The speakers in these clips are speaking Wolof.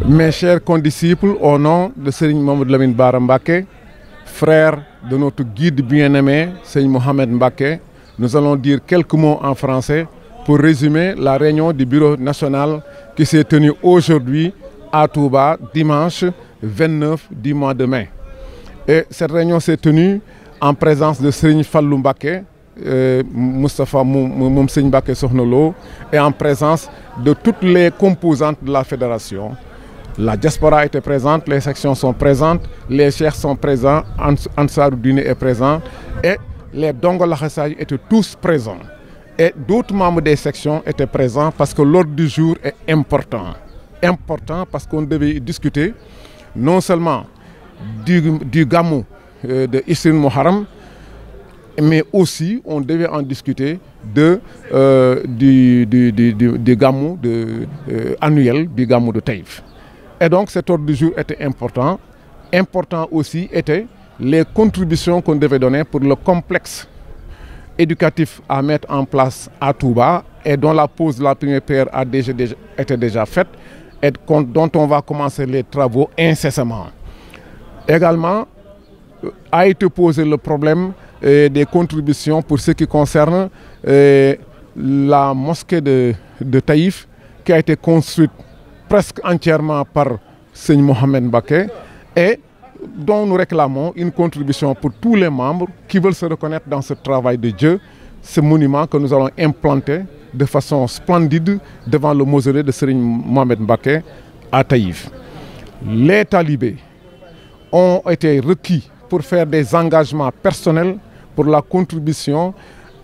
Mes chers condisciples, au nom de Serigne Mamadou Lamine Bara Mbacké, frère de notre guide bien-aimé, Serigne Mohamed Mbacké, nous allons dire quelques mots en français pour résumer la réunion du bureau national qui s'est tenue aujourd'hui à Touba, dimanche 29 du mois de mai. Et cette réunion s'est tenue en présence de Serigne Fallou Mbacké, Moustapha Moum Serigne Mbacké Sokhna Lo, et en présence de toutes les composantes de la fédération. La diaspora était présente, les sections sont présentes, les cheikhs sont présents, Ansaroudine est présent et les Dongo Lakhassayi étaient tous présents. Et d'autres membres des sections étaient présents parce que l'ordre du jour est important. Important parce qu'on devait y discuter non seulement du Gamou de Isrin Muharram, mais aussi on devait en discuter du Gamou annuel du Gamou de Taïf. Et donc cet ordre du jour était important. Important aussi étaient les contributions qu'on devait donner pour le complexe éducatif à mettre en place à Touba et dont la pose de la première pierre était déjà faite et dont on va commencer les travaux incessamment. Également a été posé le problème des contributions pour ce qui concerne la mosquée de Taïf qui a été construite presque entièrement par Serigne Mohamed Mbacké et dont nous réclamons une contribution pour tous les membres qui veulent se reconnaître dans ce travail de Dieu, ce monument que nous allons implanter de façon splendide devant le mausolée de Serigne Mohamed Mbacké à Taïf. Les talibés ont été requis pour faire des engagements personnels pour la contribution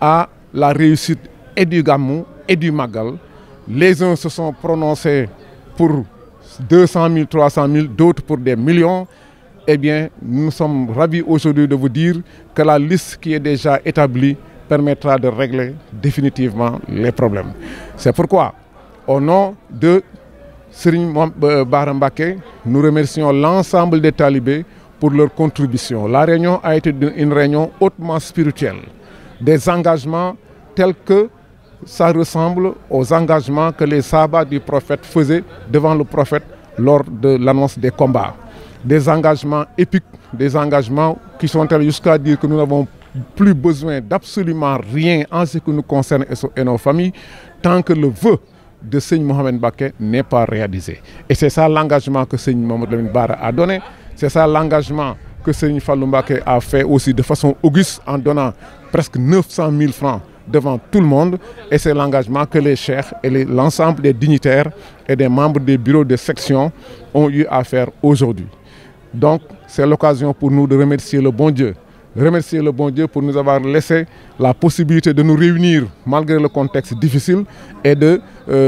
à la réussite et du Gamou et du Magal. Les uns se sont prononcés pour 200 000, 300 000, d'autres pour des millions. Eh bien, nous sommes ravis aujourd'hui de vous dire que la liste qui est déjà établie permettra de régler définitivement les problèmes. C'est pourquoi, au nom de Serigne Bara Mbacké, nous remercions l'ensemble des talibés pour leur contribution. La réunion a été une réunion hautement spirituelle. Des engagements tels que ça ressemble aux engagements que les sahaba du prophète faisaient devant le prophète lors de l'annonce des combats. Des engagements épiques, des engagements qui sont allés jusqu'à dire que nous n'avons plus besoin d'absolument rien en ce qui nous concerne et nos familles tant que le vœu de Serigne Mohamed Mbacké n'est pas réalisé. Et c'est ça l'engagement que Serigne Mamadou Lamine Bara a donné. C'est ça l'engagement que Serigne Fallou Mbacké a fait aussi de façon auguste en donnant presque 900 000 francs devant tout le monde. Et c'est l'engagement que les cheikhs et l'ensemble des dignitaires et des membres des bureaux de section ont eu à faire aujourd'hui. Donc c'est l'occasion pour nous de remercier le bon Dieu. Remercier le bon Dieu pour nous avoir laissé la possibilité de nous réunir malgré le contexte difficile et de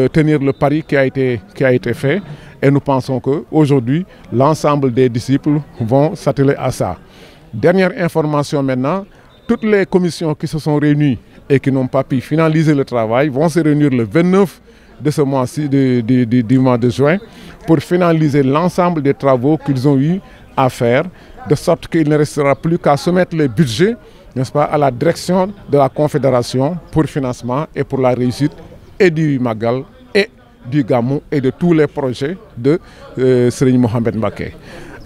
tenir le pari qui a été fait. Et nous pensons qu'aujourd'hui, l'ensemble des disciples vont s'atteler à ça. Dernière information maintenant, toutes les commissions qui se sont réunies et qui n'ont pas pu finaliser le travail vont se réunir le 29 de ce mois-ci, du mois de juin, pour finaliser l'ensemble des travaux qu'ils ont eu à faire, de sorte qu'il ne restera plus qu'à soumettre les budgets, n'est-ce pas, à la direction de la Confédération pour financement et pour la réussite et du Magal et du Gamou et de tous les projets de Serigne Mohamed Mbacké.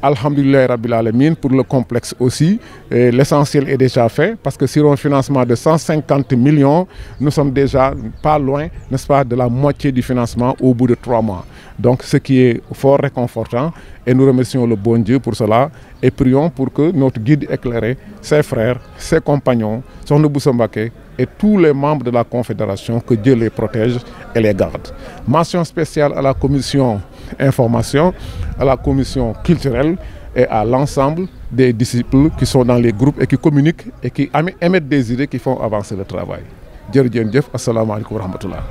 Alhamdulillah Rabbil Alamin pour le complexe aussi. L'essentiel est déjà fait parce que sur un financement de 150 millions, nous sommes déjà pas loin, n'est-ce pas, de la moitié du financement au bout de 3 mois. Donc ce qui est fort réconfortant et nous remercions le bon Dieu pour cela et prions pour que notre guide éclairé, ses frères, ses compagnons, Sokhna Bousso Mbacké et tous les membres de la Confédération, que Dieu les protège et les garde. Mention spéciale à la commission information, à la commission culturelle et à l'ensemble des disciples qui sont dans les groupes et qui communiquent et qui émettent des idées qui font avancer le travail. Jërëjëf, assalamu alaikum wa rahmatullah.